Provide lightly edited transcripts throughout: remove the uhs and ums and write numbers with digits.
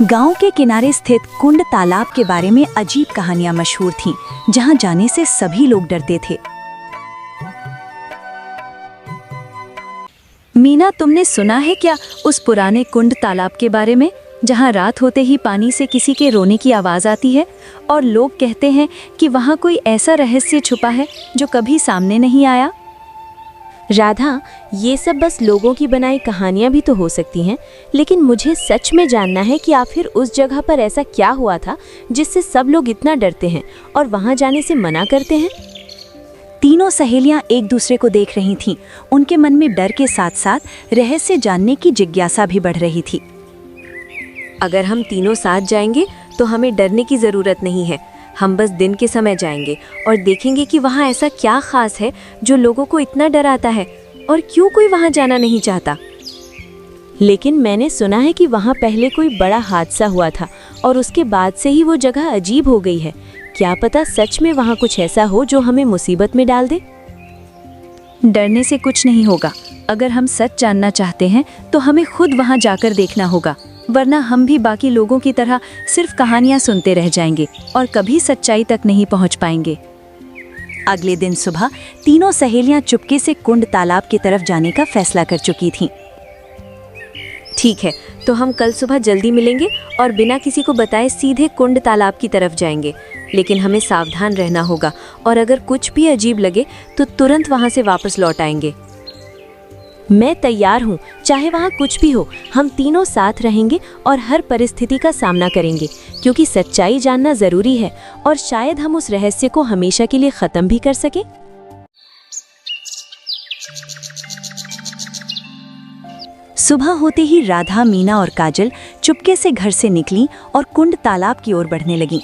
गांव के किनारे स्थित कुंड तालाब के बारे में अजीब कहानियां मशहूर थीं, जहां जाने से सभी लोग डरते थे। मीना, तुमने सुना है क्या उस पुराने कुंड तालाब के बारे में, जहां रात होते ही पानी से किसी के रोने की आवाज आती है और लोग कहते हैं कि वहां कोई ऐसा रहस्य छुपा है जो कभी सामने नहीं आया? राधा, ये सब बस लोगों की बनाई कहानियां भी तो हो सकती हैं, लेकिन मुझे सच में जानना है कि आखिर उस जगह पर ऐसा क्या हुआ था जिससे सब लोग इतना डरते हैं और वहां जाने से मना करते हैं। तीनों सहेलियां एक दूसरे को देख रही थीं। उनके मन में डर के साथ साथ रहस्य जानने की जिज्ञासा भी बढ़ रही थी। अगर हम तीनों साथ जाएंगे तो हमें डरने की जरूरत नहीं है। हम बस दिन के समय जाएंगे और देखेंगे कि वहाँ ऐसा क्या खास है जो लोगों को इतना डराता है और क्यों कोई वहाँ जाना नहीं चाहता। लेकिन मैंने सुना है कि वहाँ पहले कोई बड़ा हादसा हुआ था और उसके बाद से ही वो जगह अजीब हो गई है। क्या पता सच में वहाँ कुछ ऐसा हो जो हमें मुसीबत में डाल दे। डरने से कुछ नहीं होगा। अगर हम सच जानना चाहते हैं तो हमें खुद वहाँ जाकर देखना होगा, वरना हम भी बाकी लोगों की तरह सिर्फ कहानियां सुनते रह जाएंगे और कभी सच्चाई तक नहीं पहुंच पाएंगे। अगले दिन सुबह तीनों सहेलियां चुपके से कुंड तालाब की तरफ जाने का फैसला कर चुकी थीं। ठीक है, तो हम कल सुबह जल्दी मिलेंगे और बिना किसी को बताए सीधे कुंड तालाब की तरफ जाएंगे। लेकिन हमें सावधान रहना होगा और अगर कुछ भी अजीब लगे तो तुरंत वहां से वापस लौट आएंगे। मैं तैयार हूँ, चाहे वहाँ कुछ भी हो। हम तीनों साथ रहेंगे और हर परिस्थिति का सामना करेंगे, क्योंकि सच्चाई जानना जरूरी है और शायद हम उस रहस्य को हमेशा के लिए खत्म भी कर सके। सुबह होते ही राधा, मीना और काजल चुपके से घर से निकली और कुंड तालाब की ओर बढ़ने लगीं।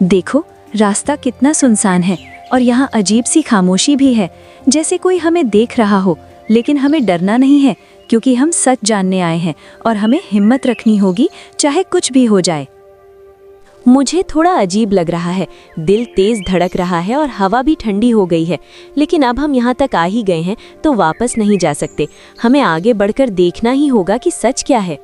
देखो, रास्ता कितना सुनसान है और यहाँ अजीब सी खामोशी भी है, जैसे कोई हमें देख रहा हो। लेकिन हमें डरना नहीं है, क्योंकि हम सच जानने आए हैं और हमें हिम्मत रखनी होगी, चाहे कुछ भी हो जाए। मुझे थोड़ा अजीब लग रहा है, दिल तेज धड़क रहा है और हवा भी ठंडी हो गई है। लेकिन अब हम यहाँ तक आ ही गए हैं तो वापस नहीं जा सकते। हमें आगे बढ़कर देखना ही होगा कि सच क्या है।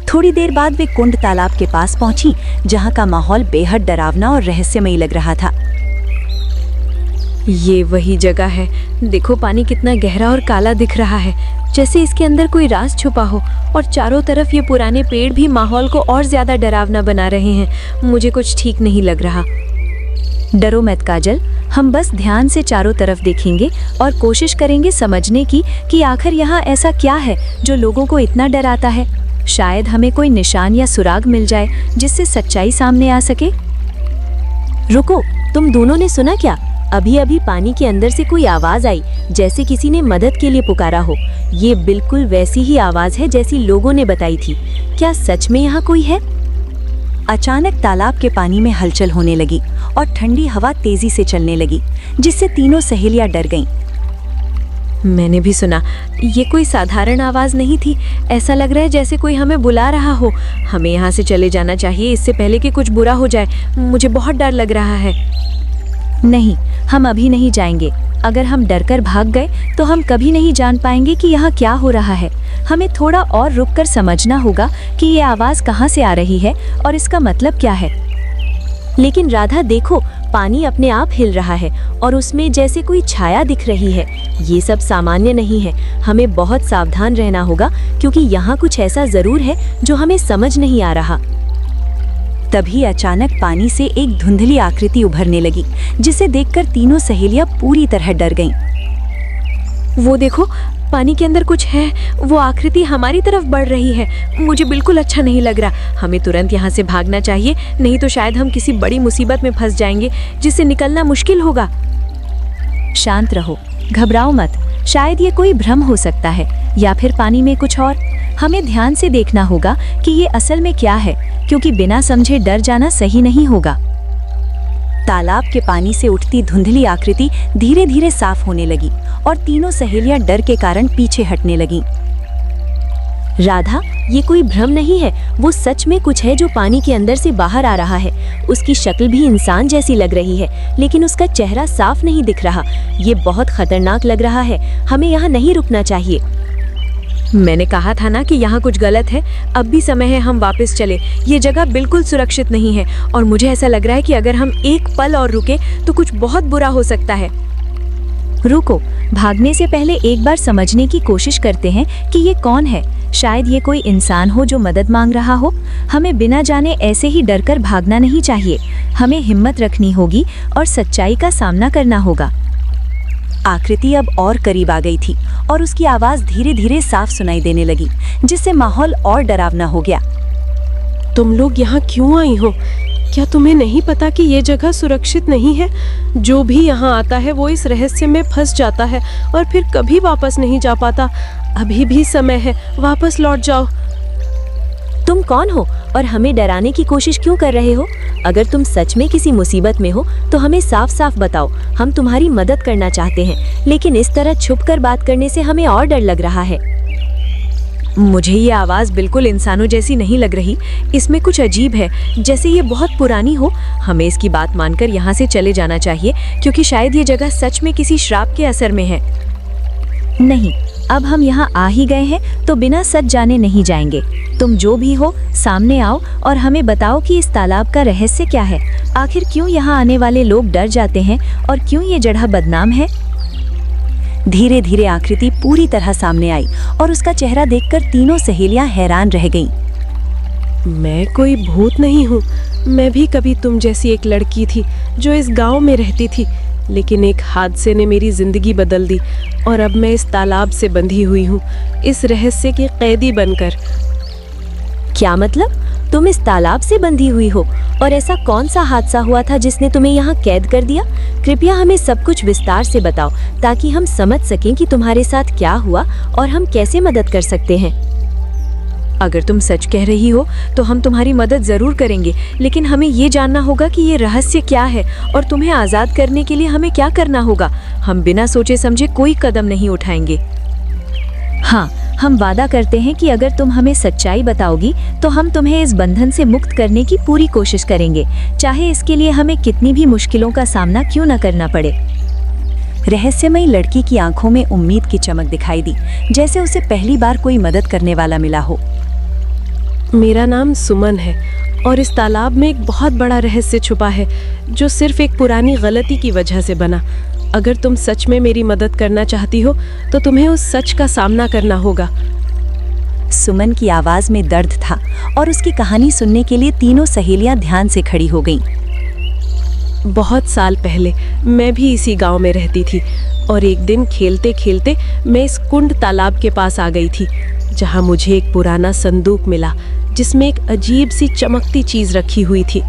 थोड़ी देर बाद वे कुंड तालाब के पास पहुंची, जहां का माहौल बेहद डरावना और रहस्यमयी लग रहा था। ये वही जगह है। देखो, पानी कितना गहरा और काला दिख रहा है, जैसे इसके अंदर कोई राज छुपा हो। और चारों तरफ ये पुराने पेड़ भी माहौल को और ज्यादा डरावना बना रहे हैं। मुझे कुछ ठीक नहीं लग रहा। डरो मत काजल, हम बस ध्यान से चारों तरफ देखेंगे और कोशिश करेंगे समझने की कि आखिर यहाँ ऐसा क्या है जो लोगों को इतना डराता है। शायद हमें कोई निशान या सुराग मिल जाए जिससे सच्चाई सामने आ सके। रुको, तुम दोनों ने सुना क्या? अभी अभी पानी के अंदर से कोई आवाज आई, जैसे किसी ने मदद के लिए पुकारा हो। ये बिल्कुल वैसी ही आवाज है जैसी लोगों ने बताई थी। क्या सच में यहाँ कोई है? अचानक तालाब के पानी में हलचल होने लगी और ठंडी हवा तेजी से चलने लगी, जिससे तीनों सहेलियां डर गईं। मैंने भी सुना। ये कोई साधारण आवाज नहीं थी। ऐसा लग रहा है जैसे कोई हमें बुला रहा हो। हमें यहाँ से चले जाना चाहिए, इससे पहले कि कुछ बुरा हो जाए। मुझे बहुत डर लग रहा है। नहीं, हम अभी नहीं जाएंगे। अगर हम डरकर भाग गए तो हम कभी नहीं जान पाएंगे कि यहाँ क्या हो रहा है। हमें थोड़ा और रुककर समझना होगा कि ये आवाज कहाँ से आ रही है और इसका मतलब क्या है। लेकिन राधा, देखो, पानी अपने आप हिल रहा है और उसमें जैसे कोई छाया दिख रही है। ये सब सामान्य नहीं है। हमें बहुत सावधान रहना होगा, क्योंकि यहाँ कुछ ऐसा जरूर है जो हमें समझ नहीं आ रहा। तभी अचानक पानी से एक धुंधली आकृति उभरने लगी, जिसे देखकर तीनों सहेलियां पूरी तरह डर गईं। वो देखो, पानी के अंदर कुछ है। वो आकृति हमारी तरफ बढ़ रही है। मुझे बिल्कुल अच्छा नहीं लग रहा। हमें तुरंत यहाँ से भागना चाहिए, नहीं तो शायद हम किसी बड़ी मुसीबत में फंस जाएंगे जिससे निकलना मुश्किल होगा। शांत रहो, घबराओ मत। शायद ये कोई भ्रम हो सकता है या फिर पानी में कुछ और। हमें ध्यान से देखना होगा कि ये असल में क्या है, क्योंकि बिना समझे डर जाना सही नहीं होगा। तालाब के पानी से उठती धुंधली आकृति धीरे धीरे साफ होने लगी और तीनों सहेलियां डर के कारण पीछे हटने लगीं। राधा, ये कोई भ्रम नहीं है, वो सच में कुछ है जो पानी के अंदर से बाहर आ रहा है। उसकी शक्ल भी इंसान जैसी लग रही है, लेकिन उसका चेहरा साफ नहीं दिख रहा। ये बहुत खतरनाक लग रहा है, हमें यहाँ नहीं रुकना चाहिए। मैंने कहा था ना कि यहाँ कुछ गलत है। अब भी समय है हम वापस चले। ये जगह बिल्कुल सुरक्षित नहीं है और मुझे ऐसा लग रहा है कि अगर हम एक पल और रुके तो कुछ बहुत बुरा हो सकता है। रुको, भागने से पहले एक बार समझने की कोशिश करते हैं कि ये कौन है। शायद ये कोई इंसान हो जो मदद मांग रहा हो। हमें बिना जाने ऐसे ही डरकर भागना नहीं चाहिए। हमें हिम्मत रखनी होगी और सच्चाई का सामना करना होगा। आकृति अब और करीब आ गई थी और उसकी आवाज धीरे धीरे साफ सुनाई देने लगी, जिससे माहौल और डरावना हो गया। तुम लोग यहाँ क्यों आई हो? क्या तुम्हें नहीं पता कि ये जगह सुरक्षित नहीं है? जो भी यहाँ आता है वो इस रहस्य में फंस जाता है और फिर कभी वापस नहीं जा पाता। अभी भी समय है, वापस लौट जाओ। तुम कौन हो और हमें डराने की कोशिश क्यों कर रहे हो? अगर तुम सच में किसी मुसीबत में हो तो हमें साफ साफ बताओ। हम तुम्हारी मदद करना चाहते हैं, लेकिन इस तरह छुपकर बात करने से हमें और डर लग रहा है। मुझे ये आवाज़ बिल्कुल इंसानों जैसी नहीं लग रही। इसमें कुछ अजीब है, जैसे ये बहुत पुरानी हो। हमें इसकी बात मानकर यहाँ से चले जाना चाहिए, क्योंकि शायद ये जगह सच में किसी श्राप के असर में है। नहीं, अब हम यहाँ आ ही गए हैं तो बिना सच जाने नहीं जाएंगे। तुम जो भी हो, सामने आओ और हमें बताओ कि इस तालाब का रहस्य क्या है। आखिर क्यों यहाँ आने वाले लोग डर जाते हैं और क्यों ये जगह बदनाम है? धीरे धीरे आकृति पूरी तरह सामने आई और उसका चेहरा देखकर तीनों सहेलियां हैरान रह गईं। मैं कोई भूत नहीं हूँ। मैं भी कभी तुम जैसी एक लड़की थी जो इस गांव में रहती थी, लेकिन एक हादसे ने मेरी जिंदगी बदल दी और अब मैं इस तालाब से बंधी हुई हूँ, इस रहस्य की कैदी बनकर। क्या मतलब? तुम इस तालाब से बंधी हुई हो? और ऐसा कौन सा हादसा हुआ था जिसने तुम्हें यहाँ कैद कर दिया? कृपया हमें सब कुछ विस्तार से बताओ, ताकि हम समझ सकें कि तुम्हारे साथ क्या हुआ और हम कैसे मदद कर सकते हैं। अगर तुम सच कह रही हो तो हम तुम्हारी मदद जरूर करेंगे, लेकिन हमें ये जानना होगा कि ये रहस्य क्या है और तुम्हें आज़ाद करने के लिए हमें क्या करना होगा। हम बिना सोचे समझे कोई कदम नहीं उठाएंगे। हाँ, हम वादा करते हैं कि अगर तुम हमें सच्चाई बताओगी तो हम तुम्हें इस बंधन से मुक्त करने की पूरी कोशिश करेंगे, चाहे इसके लिए हमें कितनी भी मुश्किलों का सामना क्यों न करना पड़े। रहस्यमयी लड़की की आंखों में उम्मीद की चमक दिखाई दी, जैसे उसे पहली बार कोई मदद करने वाला मिला हो। मेरा नाम सुमन है और इस तालाब में एक बहुत बड़ा रहस्य छुपा है, जो सिर्फ एक पुरानी गलती की वजह से बना। अगर तुम सच में मेरी मदद करना चाहती हो तो तुम्हें उस सच का सामना करना होगा। सुमन की आवाज में दर्द था और उसकी कहानी सुनने के लिए तीनों सहेलियां ध्यान से खड़ी हो गईं। बहुत साल पहले मैं भी इसी गांव में रहती थी और एक दिन खेलते खेलते मैं इस कुंड तालाब के पास आ गई थी, जहां मुझे एक पुराना संदूक मिला जिसमें एक अजीब सी चमकती चीज रखी हुई थी।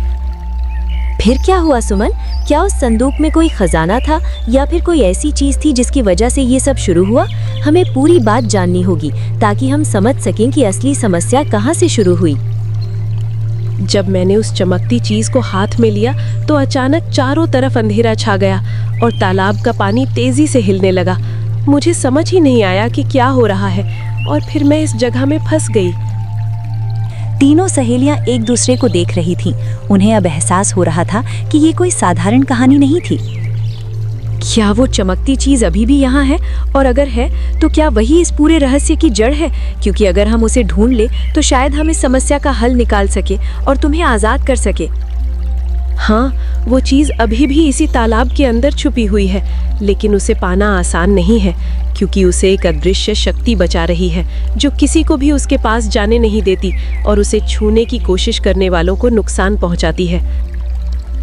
फिर क्या हुआ सुमन? क्या उस संदूक में कोई खजाना था या फिर कोई ऐसी चीज थी जिसकी वजह से ये सब शुरू हुआ? हमें पूरी बात जाननी होगी ताकि हम समझ सकें कि असली समस्या कहाँ से शुरू हुई। जब मैंने उस चमकती चीज को हाथ में लिया तो अचानक चारों तरफ अंधेरा छा गया और तालाब का पानी तेजी से हिलने लगा। मुझे समझ ही नहीं आया कि क्या हो रहा है और फिर मैं इस जगह में फंस गई। तीनों सहेलियां एक दूसरे को देख रही थीं। उन्हें अब एहसास हो रहा था कि ये कोई साधारण कहानी नहीं थी। क्या वो चमकती चीज अभी भी यहाँ है? और अगर है तो क्या वही इस पूरे रहस्य की जड़ है? क्योंकि अगर हम उसे ढूंढ ले तो शायद हम इस समस्या का हल निकाल सके और तुम्हें आजाद कर सके। हाँ, वो चीज अभी भी इसी तालाब के अंदर छुपी हुई है, लेकिन उसे पाना आसान नहीं है, क्योंकि उसे एक अदृश्य शक्ति बचा रही है जो किसी को भी उसके पास जाने नहीं देती और उसे छूने की कोशिश करने वालों को नुकसान पहुंचाती है।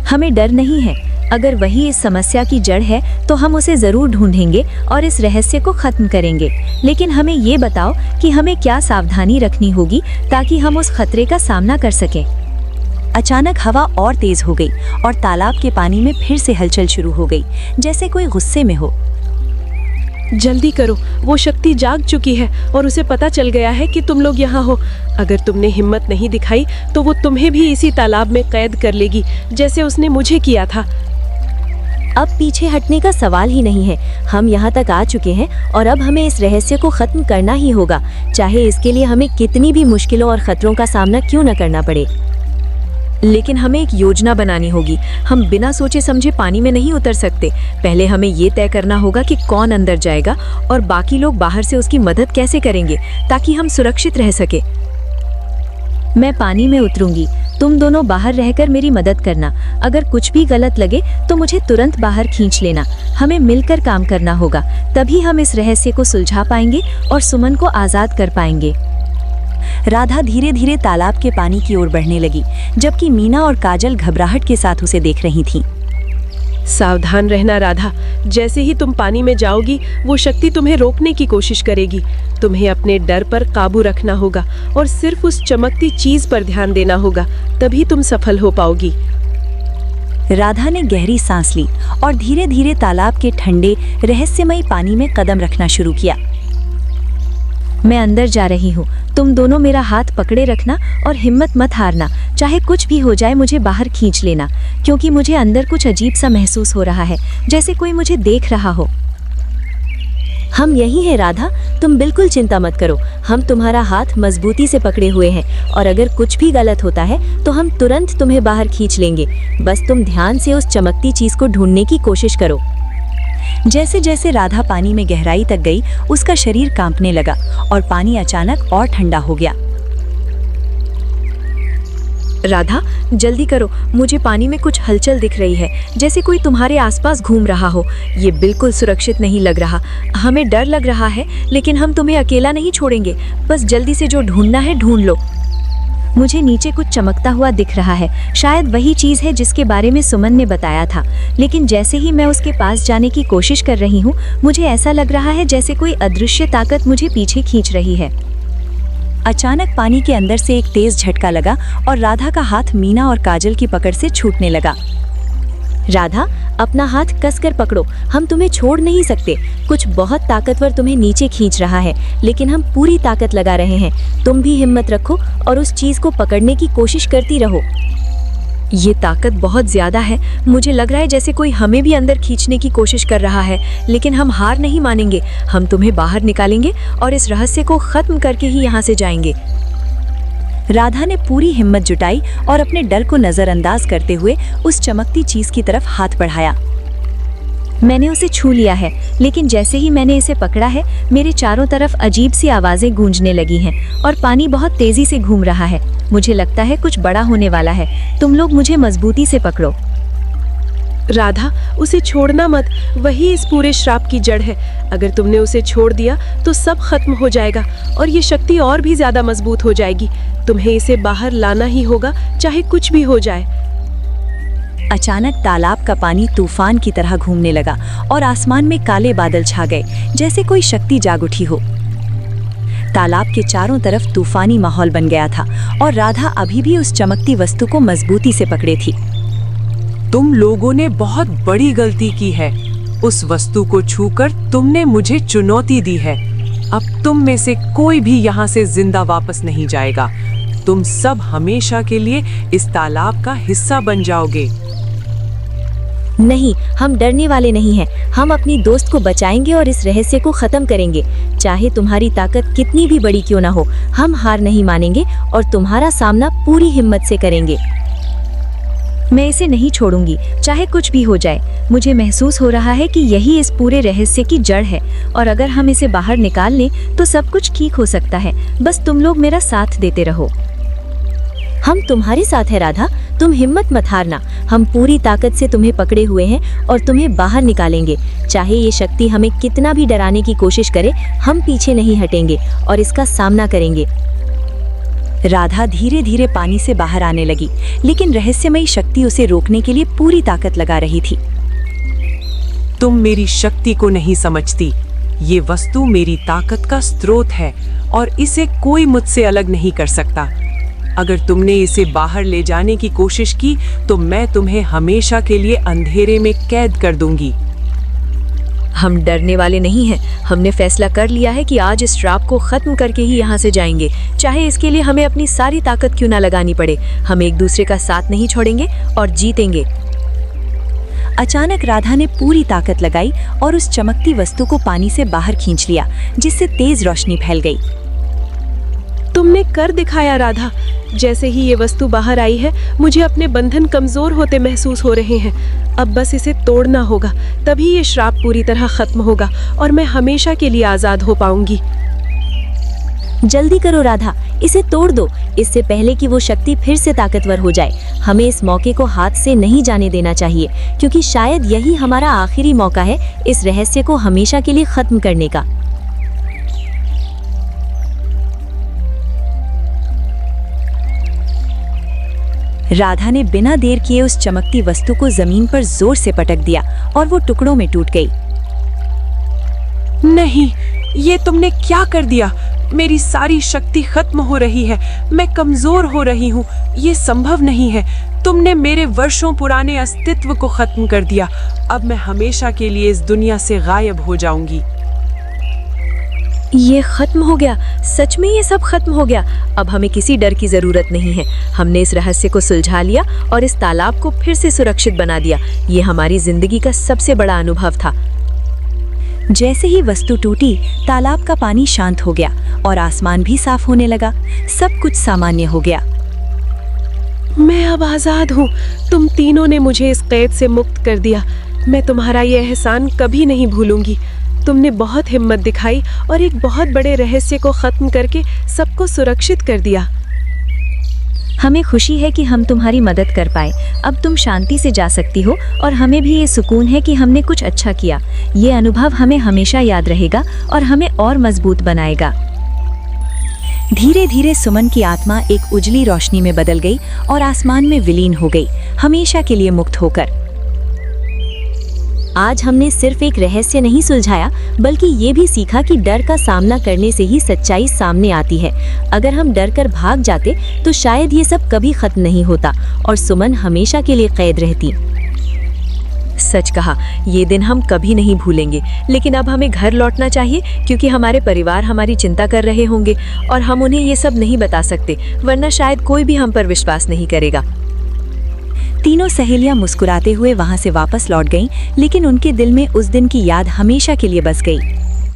हमें डर नहीं है। अगर वही इस समस्या की जड़ है तो हम उसे जरूर ढूंढेंगे और इस रहस्य को खत्म करेंगे। लेकिन हमें ये बताओ कि हमें क्या सावधानी रखनी होगी ताकि हम उस खतरे का सामना कर सकें। अचानक हवा और तेज हो गई और तालाब के पानी में फिर से हलचल शुरू हो गई, जैसे कोई गुस्से में हो। जल्दी करो, वो शक्ति जाग चुकी है और उसे पता चल गया है कि तुम लोग यहाँ हो। अगर तुमने हिम्मत नहीं दिखाई तो वो तुम्हें भी इसी तालाब में कैद कर लेगी, जैसे उसने मुझे किया था। अब पीछे हटने का सवाल ही नहीं है। हम यहाँ तक आ चुके हैं और अब हमें इस रहस्य को खत्म करना ही होगा, चाहे इसके लिए हमें कितनी भी मुश्किलों और खतरों का सामना क्यों न करना पड़े। लेकिन हमें एक योजना बनानी होगी। हम बिना सोचे समझे पानी में नहीं उतर सकते। पहले हमें ये तय करना होगा कि कौन अंदर जाएगा और बाकी लोग बाहर से उसकी मदद कैसे करेंगे ताकि हम सुरक्षित रह सके। मैं पानी में उतरूंगी, तुम दोनों बाहर रहकर मेरी मदद करना। अगर कुछ भी गलत लगे तो मुझे तुरंत बाहर खींच लेना। हमें मिलकर काम करना होगा, तभी हम इस रहस्य को सुलझा पाएंगे और सुमन को आजाद कर पाएंगे। राधा धीरे धीरे तालाब के पानी की ओर बढ़ने लगी, जबकि मीना और काजल घबराहट के साथ उसे देख रही थीं। सावधान रहना राधा, जैसे ही तुम पानी में जाओगी वो शक्ति तुम्हें रोकने की कोशिश करेगी। तुम्हें अपने डर पर काबू रखना होगा और सिर्फ उस चमकती चीज पर ध्यान देना होगा, तभी तुम सफल हो पाओगी। राधा ने गहरी सांस ली और धीरे धीरे तालाब के ठंडे रहस्यमयी पानी में कदम रखना शुरू किया। मैं अंदर जा रही हूँ, तुम दोनों मेरा हाथ पकड़े रखना और हिम्मत मत हारना। चाहे कुछ भी हो जाए मुझे बाहर खींच लेना, क्योंकि मुझे अंदर कुछ अजीब सा महसूस हो रहा है, जैसे कोई मुझे देख रहा हो। हम यही हैं राधा, तुम बिल्कुल चिंता मत करो। हम तुम्हारा हाथ मजबूती से पकड़े हुए हैं और अगर कुछ भी गलत होता है तो हम तुरंत तुम्हें बाहर खींच लेंगे। बस तुम ध्यान से उस चमकती चीज को ढूंढने की कोशिश करो। जैसे जैसे राधा पानी में गहराई तक गई, उसका शरीर कांपने लगा और पानी अचानक और ठंडा हो गया। राधा, जल्दी करो, मुझे पानी में कुछ हलचल दिख रही है, जैसे कोई तुम्हारे आसपास घूम रहा हो। ये बिल्कुल सुरक्षित नहीं लग रहा। हमें डर लग रहा है, लेकिन हम तुम्हें अकेला नहीं छोड़ेंगे। बस जल्दी से जो ढूंढना है ढूंढ लो। मुझे नीचे कुछ चमकता हुआ दिख रहा है, शायद वही चीज़ है जिसके बारे में सुमन ने बताया था। लेकिन जैसे ही मैं उसके पास जाने की कोशिश कर रही हूँ, मुझे ऐसा लग रहा है जैसे कोई अदृश्य ताकत मुझे पीछे खींच रही है। अचानक पानी के अंदर से एक तेज झटका लगा और राधा का हाथ मीना और काजल की पकड़ से छूटने लगा। राधा, अपना हाथ कसकर पकड़ो, हम तुम्हें छोड़ नहीं सकते। कुछ बहुत ताकतवर तुम्हें नीचे खींच रहा है, लेकिन हम पूरी ताकत लगा रहे हैं। तुम भी हिम्मत रखो और उस चीज को पकड़ने की कोशिश करती रहो। ये ताकत बहुत ज्यादा है। मुझे लग रहा है जैसे कोई हमें भी अंदर खींचने की कोशिश कर रहा है, लेकिन हम हार नहीं मानेंगे। हम तुम्हें बाहर निकालेंगे और इस रहस्य को खत्म करके ही यहाँ से जाएंगे। राधा ने पूरी हिम्मत जुटाई और अपने डर को नजरअंदाज करते हुए उस चमकती चीज की तरफ हाथ बढ़ाया। मैंने उसे छू लिया है, लेकिन जैसे ही मैंने इसे पकड़ा है, मेरे चारों तरफ अजीब सी आवाजें गूंजने लगी हैं और पानी बहुत तेजी से घूम रहा है। मुझे लगता है कुछ बड़ा होने वाला है। तुम लोग मुझे मजबूती से पकड़ो। राधा, उसे छोड़ना मत, वही इस पूरे श्राप की जड़ है। अगर तुमने उसे छोड़ दिया तो सब खत्म हो जाएगा और ये शक्ति और भी ज्यादा मजबूत हो जाएगी। तुम्हें इसे बाहर लाना ही होगा, चाहे कुछ भी हो जाए। अचानक तालाब का पानी तूफान की तरह घूमने लगा और आसमान में काले बादल छा गए, जैसे कोई शक्ति जाग उठी हो। तालाब के चारों तरफ तूफानी माहौल बन गया था और राधा अभी भी उस चमकती वस्तु को मजबूती से पकड़े थी। तुम लोगों ने बहुत बड़ी गलती की है। उस वस्तु को छूकर तुमने मुझे चुनौती दी है। अब तुम में से कोई भी यहाँ से जिंदा वापस नहीं जाएगा। तुम सब हमेशा के लिए इस तालाब का हिस्सा बन जाओगे। नहीं, हम डरने वाले नहीं हैं। हम अपनी दोस्त को बचाएंगे और इस रहस्य को खत्म करेंगे। चाहे तुम्हारी ताकत कितनी भी बड़ी क्यों ना हो, हम हार नहीं मानेंगे और तुम्हारा सामना पूरी हिम्मत से करेंगे। मैं इसे नहीं छोड़ूंगी, चाहे कुछ भी हो जाए। मुझे महसूस हो रहा है कि यही इस पूरे रहस्य की जड़ है और अगर हम इसे बाहर निकाल लें तो सब कुछ ठीक हो सकता है। बस तुम लोग मेरा साथ देते रहो। हम तुम्हारे साथ हैं राधा, तुम हिम्मत मत हारना। हम पूरी ताकत से तुम्हें पकड़े हुए हैं और तुम्हें बाहर निकालेंगे। चाहे ये शक्ति हमें कितना भी डराने की कोशिश करे, हम पीछे नहीं हटेंगे और इसका सामना करेंगे। राधा धीरे धीरे पानी से बाहर आने लगी, लेकिन रहस्यमयी शक्ति उसे रोकने के लिए पूरी ताकत लगा रही थी। तुम मेरी शक्ति को नहीं समझती। ये वस्तु मेरी ताकत का स्रोत है और इसे कोई मुझसे अलग नहीं कर सकता। अगर तुमने इसे बाहर ले जाने की कोशिश की तो मैं तुम्हें हमेशा के लिए अंधेरे में कैद कर दूंगी। हम डरने वाले नहीं हैं। हमने फैसला कर लिया है कि आज इस श्राप को खत्म करके ही यहाँ से जाएंगे, चाहे इसके लिए हमें अपनी सारी ताकत क्यों ना लगानी पड़े। हम एक दूसरे का साथ नहीं छोड़ेंगे और जीतेंगे। अचानक राधा ने पूरी ताकत लगाई और उस चमकती वस्तु को पानी से बाहर खींच लिया, जिससे तेज रोशनी फैल गई। तुमने कर दिखाया राधा। जैसे ही ये वस्तु बाहर आई है, मुझे अपने बंधन कमजोर होते महसूस हो रहे हैं। अब बस इसे तोड़ना होगा, तभी ये श्राप पूरी तरह खत्म होगा और मैं हमेशा के लिए आजाद हो पाऊंगी। जल्दी करो राधा, इसे तोड़ दो, इससे पहले कि वो शक्ति फिर से ताकतवर हो जाए। हमें इस मौके को हाथ से नहीं जाने देना चाहिए, क्योंकि शायद यही हमारा आखिरी मौका है इस रहस्य को हमेशा के लिए खत्म करने का। राधा ने बिना देर किए उस चमकती वस्तु को जमीन पर जोर से पटक दिया और वो टुकड़ों में टूट गई। नहीं, ये तुमने क्या कर दिया? मेरी सारी शक्ति खत्म हो रही है, मैं कमजोर हो रही हूँ। ये संभव नहीं है। तुमने मेरे वर्षों पुराने अस्तित्व को खत्म कर दिया। अब मैं हमेशा के लिए इस दुनिया से गायब हो जाऊंगी। ये खत्म हो गया, सच में ये सब खत्म हो गया। अब हमें किसी डर की जरूरत नहीं है। हमने इस रहस्य को सुलझा लिया और इस तालाब को फिर से सुरक्षित बना दिया। ये हमारी जिंदगी का सबसे बड़ा अनुभव था। जैसे ही वस्तु टूटी, तालाब का पानी शांत हो गया और आसमान भी साफ होने लगा। सब कुछ सामान्य हो गया। मैं अब आजाद हूँ। तुम तीनों ने मुझे इस कैद से मुक्त कर दिया। मैं तुम्हारा ये एहसान कभी नहीं भूलूंगी। तुमने बहुत हिम्मत दिखाई और एक बहुत बड़े रहस्य को खत्म करके सबको सुरक्षित कर दिया। हमें खुशी है कि हम तुम्हारी मदद कर पाए। अब तुम शांति से जा सकती हो और हमें भी ये सुकून है कि हमने कुछ अच्छा किया। ये अनुभव हमें हमेशा याद रहेगा और हमें और मजबूत बनाएगा। धीरे धीरे सुमन की आत्मा एक उजली रोशनी में बदल गई और आसमान में विलीन हो गई, हमेशा के लिए मुक्त होकर। आज हमने सिर्फ एक रहस्य नहीं सुलझाया, बल्कि ये भी सीखा कि डर का सामना करने से ही सच्चाई सामने आती है। अगर हम डर कर भाग जाते तो शायद ये सब कभी खत्म नहीं होता और सुमन हमेशा के लिए कैद रहती। सच कहा, ये दिन हम कभी नहीं भूलेंगे। लेकिन अब हमें घर लौटना चाहिए, क्योंकि हमारे परिवार हमारी चिंता कर रहे होंगे और हम उन्हें ये सब नहीं बता सकते, वरना शायद कोई भी हम पर विश्वास नहीं करेगा। तीनों सहेलियां मुस्कुराते हुए वहां से वापस लौट गईं, लेकिन उनके दिल में उस दिन की याद हमेशा के लिए बस गई।